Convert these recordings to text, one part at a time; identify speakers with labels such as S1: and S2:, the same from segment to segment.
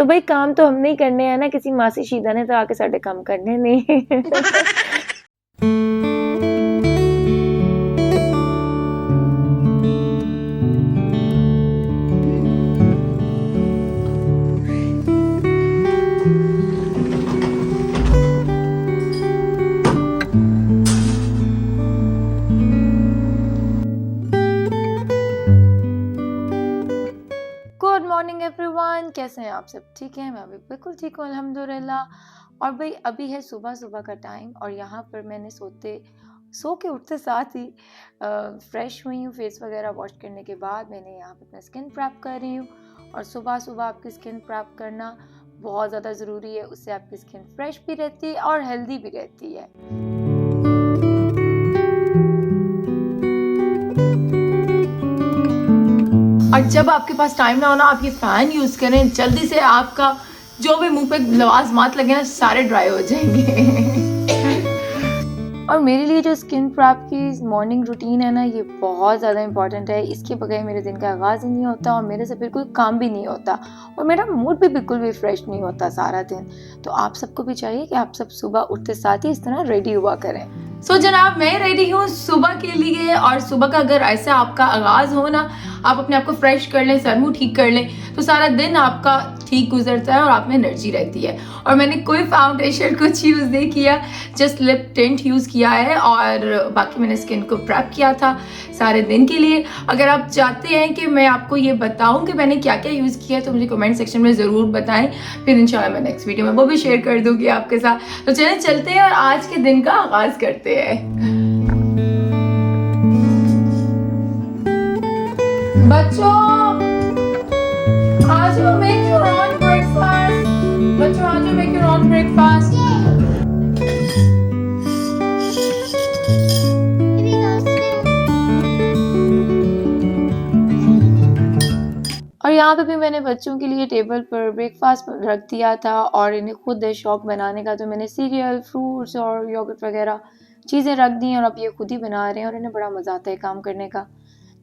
S1: तो भाई काम तो हमने ही करने हैं ना, किसी मासी शीदा ने तो आके साडे काम करने नहीं। गुड मॉर्निंग एवरीवन, कैसे हैं आप सब? ठीक है, मैं भी बिल्कुल ठीक हूँ अल्हम्दुलिल्लाह। और भाई अभी है सुबह सुबह का टाइम और यहाँ पर मैंने सो के उठते साथ ही फ्रेश हुई हूँ। फेस वगैरह वॉश करने के बाद मैंने यहाँ पर अपना स्किन प्रेप कर रही हूँ। और सुबह सुबह आपकी स्किन प्रेप करना बहुत ज़्यादा ज़रूरी है, उससे आपकी स्किन फ्रेश भी रहती है और हेल्दी भी रहती है। और जब आपके पास टाइम ना हो ना, आप ये फ़ैन यूज़ करें, जल्दी से आपका जो भी मुंह पे लवाज़मात लगे ना, सारे ड्राई हो जाएंगे। और मेरे लिए जो स्किन प्रेप की मॉर्निंग रूटीन है ना, ये बहुत ज़्यादा इंपॉर्टेंट है। इसके बगैर मेरे दिन का आगाज़ ही नहीं होता और मेरे से बिल्कुल काम भी नहीं होता और मेरा मूड भी बिल्कुल भी फ्रेश नहीं होता सारा दिन। तो आप सबको भी चाहिए कि आप सब सुबह उठते साथ ही इस तरह रेडी हुआ करें। जनाब, मैं रेडी हूँ सुबह के लिए। और सुबह का अगर ऐसा आपका आगाज़ हो ना, आप अपने आप को फ्रेश कर लें, सर मुँह ठीक कर लें, तो सारा दिन आपका ठीक गुजरता है और आप में एनर्जी रहती है। और मैंने कोई फाउंडेशन कुछ यूज़ नहीं किया, जस्ट लिप टिंट यूज़ किया है और बाकी मैंने स्किन को प्रेप किया था सारे दिन के लिए। अगर आप चाहते हैं कि मैं आपको ये बताऊं कि मैंने क्या क्या यूज़ किया है तो मुझे कमेंट सेक्शन में ज़रूर बताएं, फिर इंशाल्लाह मैं नेक्स्ट वीडियो में वो भी शेयर कर दूंगी आपके साथ। तो चलें चलते हैं और आज के दिन का आगाज़ करते हैं। बच्चों आज मेक योर ऑन ब्रेकफास्ट। बच्चों आज मेक योर ऑन ब्रेकफास्ट। और यहाँ पे भी मैंने बच्चों के लिए टेबल पर ब्रेकफास्ट रख दिया था और इन्हें खुद है शौक बनाने का, तो मैंने सीरियल, फ्रूट्स और योगर्ट वगैरह चीज़ें रख दी हैं और अब ये खुद ही बना रहे हैं और इन्हें बड़ा मज़ा आता है काम करने का।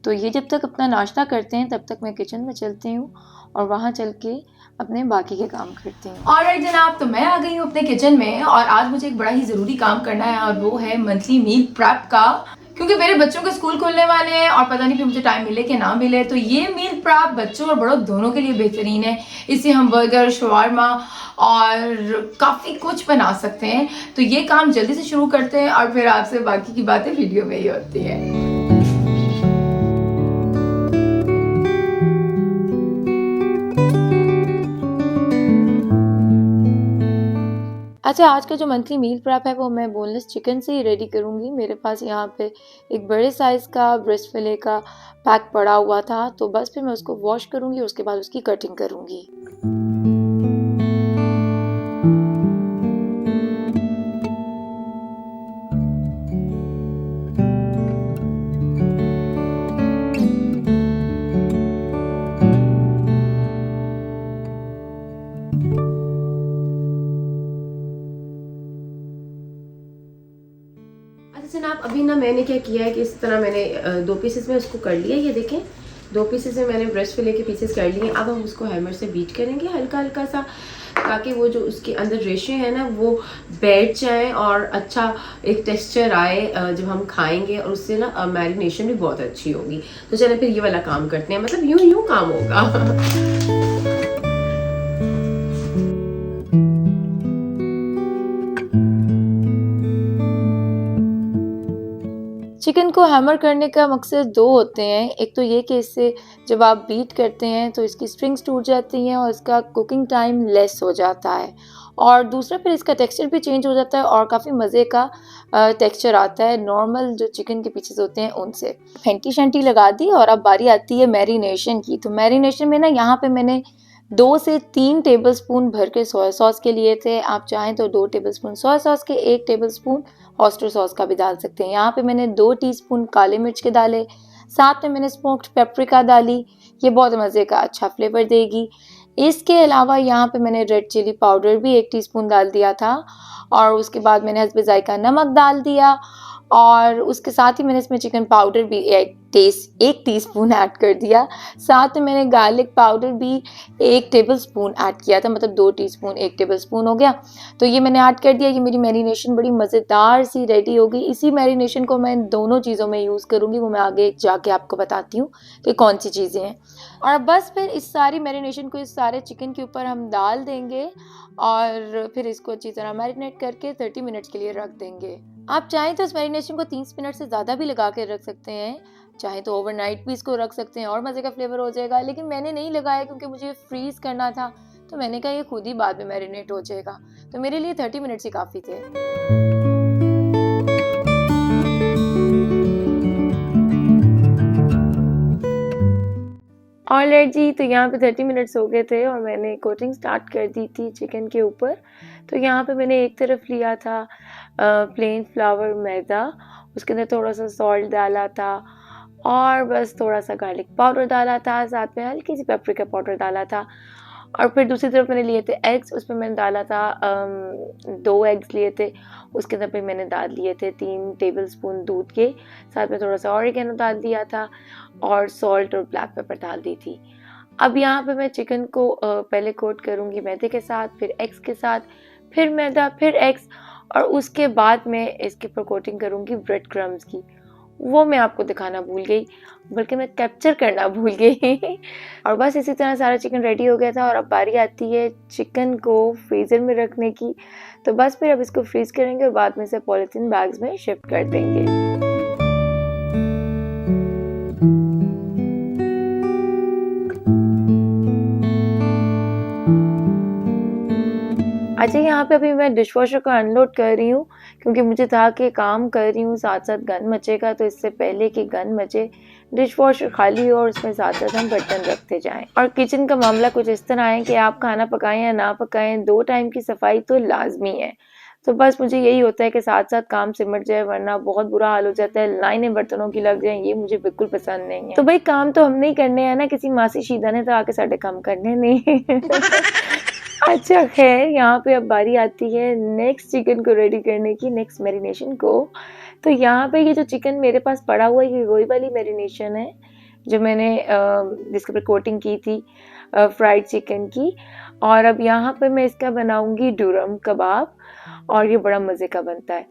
S1: तो ये जब तक अपना नाश्ता करते हैं तब तक मैं किचन में चलती हूँ और वहाँ चल के अपने बाकी के काम करती हूँ। ऑलराइट जनाब, तो मैं आ गई हूँ अपने किचन में और आज मुझे एक बड़ा ही ज़रूरी काम करना है और वो है मंथली मील प्रेप का, क्योंकि मेरे बच्चों के स्कूल खुलने वाले हैं और पता नहीं कि मुझे टाइम मिले कि ना मिले। तो ये मील प्रेप बच्चों और बड़ों दोनों के लिए बेहतरीन है। इससे हम बर्गर, शवारमा और काफ़ी कुछ बना सकते हैं। तो ये काम जल्दी से शुरू करते हैं और फिर आपसे बाकी की बातें वीडियो में ही होती हैं। अच्छा, आज का जो मंथली मील प्रेप है वो मैं बोनलेस चिकन से ही रेडी करूँगी। मेरे पास यहाँ पे एक बड़े साइज़ का ब्रेस्ट फिले का पैक पड़ा हुआ था, तो बस फिर मैं उसको वॉश करूँगी, उसके बाद उसकी कटिंग करूँगी।
S2: जनाब, अभी ना मैंने क्या किया है कि इस तरह मैंने 2 पीसेस में उसको कर लिया। ये देखें, 2 पीसेस में मैंने ब्रेस्ट फिले के पीसेस कर लिए। अब हम उसको हैमर से बीट करेंगे हल्का हल्का सा, ताकि वो जो उसके अंदर रेशे हैं ना वो बैठ जाएं और अच्छा एक टेक्सचर आए जब हम खाएंगे, और उससे ना मैरिनेशन भी बहुत अच्छी होगी। तो चलें फिर ये वाला काम करते हैं, मतलब यूं काम होगा।
S1: चिकन को हैमर करने का मकसद 2 होते हैं। एक तो ये कि इससे जब आप बीट करते हैं तो इसकी स्ट्रिंग्स टूट जाती हैं और इसका कुकिंग टाइम लेस हो जाता है, और दूसरा फिर इसका टेक्सचर भी चेंज हो जाता है और काफ़ी मज़े का टेक्सचर आता है नॉर्मल जो चिकन के पीसेस होते हैं उनसे। फेंटी शेंटी लगा दी और अब बारी आती है मैरिनेशन की। तो मैरिनेशन में ना यहाँ पे मैंने 2 से 3 टेबलस्पून भर के सोया सॉस के लिए थे। आप चाहें तो 2 टेबलस्पून सोया सॉस के, 1 टेबलस्पून ऑयस्टर सॉस का भी डाल सकते हैं। यहाँ पे मैंने 2 टीस्पून काले मिर्च के डाले, साथ में मैंने स्मोक्ड पेपरिका डाली, ये बहुत मज़े का अच्छा फ्लेवर देगी। इसके अलावा यहाँ पे मैंने रेड चिली पाउडर भी 1 टीस्पून डाल दिया था और उसके बाद मैंने हस्बे ज़ायका नमक डाल दिया और उसके साथ ही मैंने इसमें चिकन पाउडर भी एक टीस्पून ऐड कर दिया। साथ में मैंने गार्लिक पाउडर भी 1 टेबलस्पून ऐड किया था, मतलब 2 टीस्पून 1 टेबलस्पून हो गया। तो ये मैंने ऐड कर दिया। ये मेरी मैरिनेशन बड़ी मज़ेदार सी रेडी हो गई। इसी मैरिनेशन को मैं दोनों चीज़ों में यूज़ करूँगी, वो मैं आगे जाके आपको बताती हूँ कि कौन सी चीज़ें हैं। और बस फिर इस सारी मैरिनेशन को इस सारे चिकन के ऊपर हम डाल देंगे और फिर इसको अच्छी तरह मैरिनेट करके 30 मिनट्स के लिए रख देंगे। आप चाहें तो इस मैरिनेशन को 30 मिनट से ज़्यादा भी लगा के रख सकते हैं, चाहे तो ओवरनाइट भी इसको रख सकते हैं और मज़े का फ्लेवर हो जाएगा। लेकिन मैंने नहीं लगाया क्योंकि मुझे फ्रीज़ करना था, तो मैंने कहा ये खुद ही बाद में मैरिनेट हो जाएगा। तो मेरे लिए 30 मिनट्स ही काफ़ी थे। ऑलराइट जी, तो यहाँ पे 30 मिनट्स हो गए थे और मैंने कोटिंग स्टार्ट कर दी थी चिकन के ऊपर। तो यहाँ पे मैंने एक तरफ लिया था प्लेन फ्लावर मैदा, उसके अंदर थोड़ा सा सॉल्ट डाला था और बस थोड़ा सा गार्लिक पाउडर डाला था, साथ में हल्की सी पेपरिका पाउडर डाला था। और फिर दूसरी तरफ मैंने लिए थे एग्स, उसमें मैंने डाला था 2 एग्स लिए थे। उसके अंदर फिर मैंने डाल लिए थे 3 टेबलस्पून दूध के, साथ में थोड़ा सा ऑरिगेनो डाल दिया था और सॉल्ट और ब्लैक पेपर डाल दी थी। अब यहाँ पे मैं चिकन को पहले कोट करूँगी मैदे के साथ, फिर एग्स के साथ, फिर मैदा, फिर एग्स और उसके बाद मैं इसके ऊपर कोटिंग करूँगी ब्रेड क्रम्स की। वो मैं आपको दिखाना भूल गई, बल्कि मैं कैप्चर करना भूल गई। और बस इसी तरह सारा चिकन रेडी हो गया था और अब बारी आती है चिकन को फ्रीज़र में रखने की। तो बस फिर अब इसको फ्रीज़ करेंगे और बाद में इसे पॉलीथीन बैग्स में शिफ्ट कर देंगे। अच्छा, यहाँ पे अभी मैं डिशवॉशर को अनलोड कर रही हूँ क्योंकि मुझे था कि काम कर रही हूँ साथ साथ गन मचेगा, तो इससे पहले कि गन मचे डिशवॉशर खाली हो और उसमें साथ साथ हम बर्तन रखते जाएं। और किचन का मामला कुछ इस तरह है कि आप खाना पकाएं या ना पकाएं, 2 टाइम की सफाई तो लाजमी है। तो बस मुझे यही होता है कि साथ साथ काम सिमट जाए, वरना बहुत बुरा हाल हो जाता है, लाइनें बर्तनों की लग जाए, ये मुझे बिल्कुल पसंद नहीं है। तो भाई काम तो हमने ही करने हैं ना, किसी मासी शीदा ने तो आके साढ़े काम करने नहीं। अच्छा खैर, यहाँ पे अब बारी आती है नेक्स्ट चिकन को रेडी करने की, नेक्स्ट मैरिनेशन को। तो यहाँ पे ये जो चिकन मेरे पास पड़ा हुआ है, ये वही वाली मैरिनेशन है जो मैंने जिसके ऊपर कोटिंग की थी फ्राइड चिकन की। और अब यहाँ पे मैं इसका बनाऊंगी डूरम कबाब और ये बड़ा मज़े का बनता है।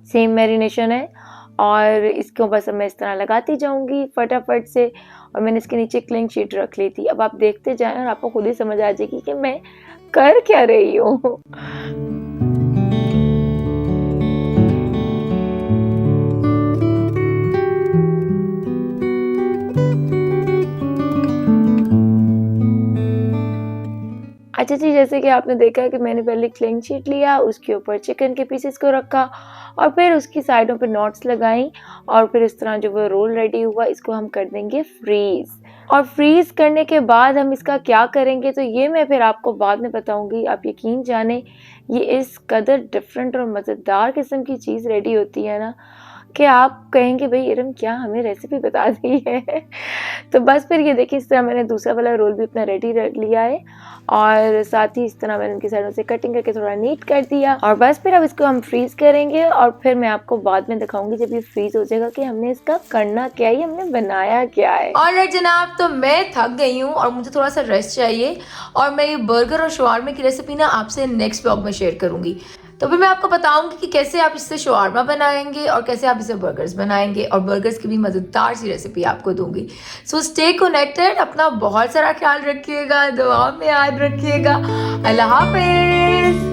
S1: सेम मैरिनेशन है और इसको बस मैं इस तरह लगाती जाऊंगी फटाफट से। और मैंने इसके नीचे क्लिंग शीट रख ली थी। अब आप देखते जाएं और आपको खुद ही समझ आ जाएगी कि मैं कर क्या रही हूँ। अच्छा जी, जैसे कि आपने देखा कि मैंने पहले क्लिंग शीट लिया, उसके ऊपर चिकन के पीसेस को रखा और फिर उसकी साइडों पे नॉट्स लगाई और फिर इस तरह जो वो रोल रेडी हुआ, इसको हम कर देंगे फ्रीज़। और फ्रीज़ करने के बाद हम इसका क्या करेंगे, तो ये मैं फिर आपको बाद में बताऊंगी। आप यकीन जाने, ये इस कदर डिफरेंट और मज़ेदार किस्म की चीज़ रेडी होती है ना कि आप कहेंगे भाई इरम क्या हमें रेसिपी बता दी है। तो बस फिर ये देखिए, इस तरह मैंने दूसरा वाला रोल भी अपना रेडी रख लिया है और साथ ही इस तरह मैंने उनकी साइडों से कटिंग करके थोड़ा नीट कर दिया। और बस फिर अब इसको हम फ्रीज करेंगे और फिर मैं आपको बाद में दिखाऊंगी जब ये फ्रीज हो जाएगा कि हमने इसका करना क्या है, हमने बनाया क्या है।
S3: ऑलराइट जनाब, तो मैं थक गई हूँ और मुझे थोड़ा सा रेस्ट चाहिए और मैं ये बर्गर और शवारमा की रेसिपी ना आपसे नेक्स्ट ब्लॉग में शेयर करूँगी। तो फिर मैं आपको बताऊंगी कि कैसे आप इससे शवारमा बनाएंगे और कैसे आप इससे बर्गर्स बनाएंगे और बर्गर्स की भी मज़ेदार सी रेसिपी आपको दूंगी। सो स्टे कनेक्टेड, अपना बहुत सारा ख्याल रखिएगा, दुआ में याद रखिएगा। अल्लाह हाफिज़।